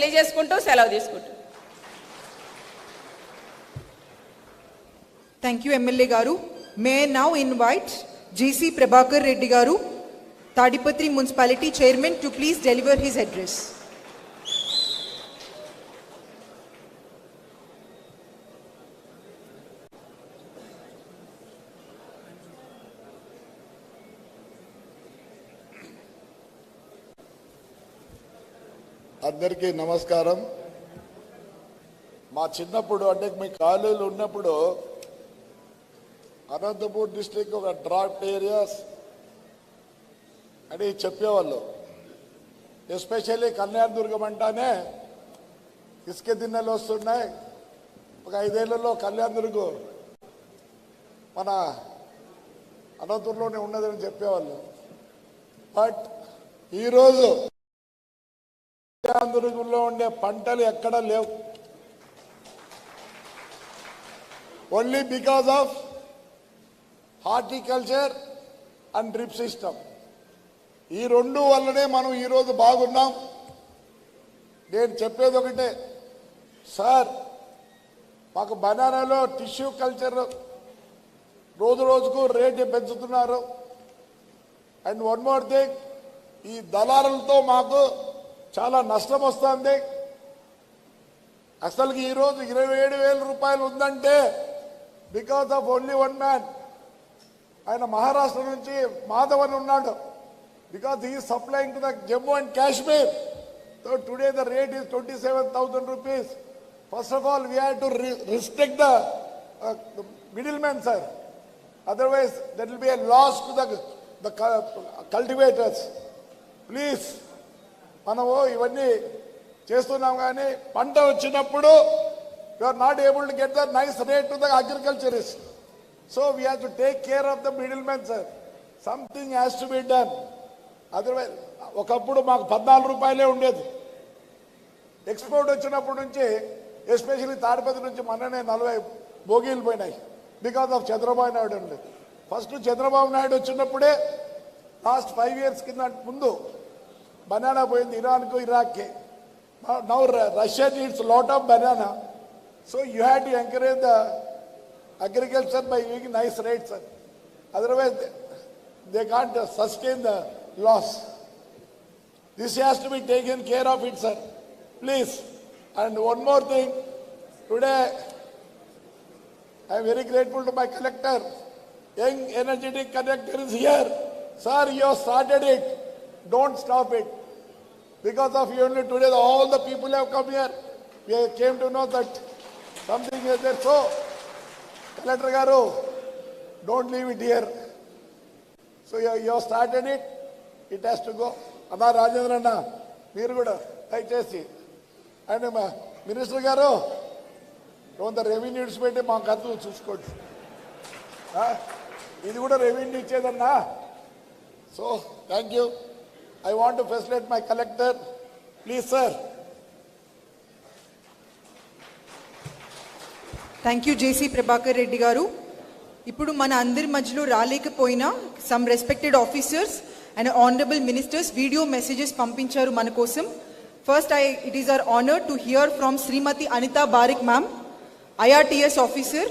తెలియజేసుకుంటూ సెలవు తీసుకుంటాం. Thank you, MLA Garu. May I now invite GC Prabhakar Reddy Garu, Tadipatri Municipality Chairman, to please deliver his address. అందరికీ నమస్కారం. మా చిన్నప్పుడు అంటే మీ కాలేజీలో ఉన్నప్పుడు అనంతపూర్ డిస్ట్రిక్ట్ ఒక డ్రాఫ్ట్ ఏరియాస్ అని చెప్పేవాళ్ళు. ఎస్పెషల్లీ కళ్యాణదుర్గం అంటానే ఇసుక దిన్నెలు వస్తున్నాయి. ఒక 5 ఏళ్లలో కళ్యాణదుర్గం మన అనంతపూర్లోనే ఉన్నదని చెప్పేవాళ్ళు. బట్ ఈరోజు కళ్యాణదుర్గంలో ఉండే పంటలు ఎక్కడా లేవు. Only because of horticulture and drip system. ఈ 2 వల్లనే మనం ఈరోజు బాగున్నాం. నేను చెప్పేది ఒకటే సార్, మాకు బనానాలో టిష్యూ కల్చర్ రోజు రోజుకు రేటు పెంచుతున్నారు. అండ్ వన్ మోర్ థింగ్, ఈ దళారులతో మాకు చాలా నష్టం వస్తుంది. అసలుకి ఈరోజు 27,000 రూపాయలు ఉందంటే because of only one man. ఆయన మహారాష్ట్ర నుంచి మాధవన్ ఉన్నాడు. Because he supplying to the Jammu and Kashmir. So today the rate is 27,000 rupees. First of all we have to restrict the middle man sir. Otherwise that will be a loss to the cultivators. Please, మనము ఇవన్నీ చేస్తున్నాం కానీ పంట వచ్చినప్పుడు you are not able to get the nice rate to the agriculturist. So we have to take care of the middle man sir. Something has to be done. Otherwise ఒకప్పుడు మాకు 14 రూపాయలే ఉండేది. ఎక్స్పోర్ట్ వచ్చినప్పటి నుంచి ఎస్పెషల్లీ తాడిపత్రి నుంచి మొన్ననే 40 బోగీలు పోయినాయి because of Chandrababu Naidu అండి. ఫస్ట్ చంద్రబాబు నాయుడు వచ్చినప్పుడే లాస్ట్ 5 years కింద ముందు బనానా పోయింది ఇరాన్కు, ఇరాక్కి. Now Russia needs lot of banana. So you have to encourage the agriculture by giving nice rates. Otherwise they can't sustain the loss. This has to be taken care of it sir, please. And one more thing, today I am very grateful to my collector. Young energetic collector is here. Sir, you have started it. Don't stop it. Because of you only today all the people have come here. We came to know that something is there. So, Collector Garu, don't leave it here. So you have started it. It has to go. Amma Rajendranna, మీరు కూడా దయచేసి. And minister గారు, కొంత revenue పెట్టి మా ఖర్చు చూసుకోండి. ఇది కూడా రెవెన్యూ ఇచ్చేదన్నా. So thank you. I want to facilitate my collector. Please, sir. Thank you, JC Prabhakar Reddy Garu. ఇప్పుడు మన అందరి మధ్యలో రాలేకపోయినా some respected officers and honorable ministers video messages పంపించారు మన కోసం. First, it is our honor to hear from Srimati Anita Barik ma'am, IRTS officer.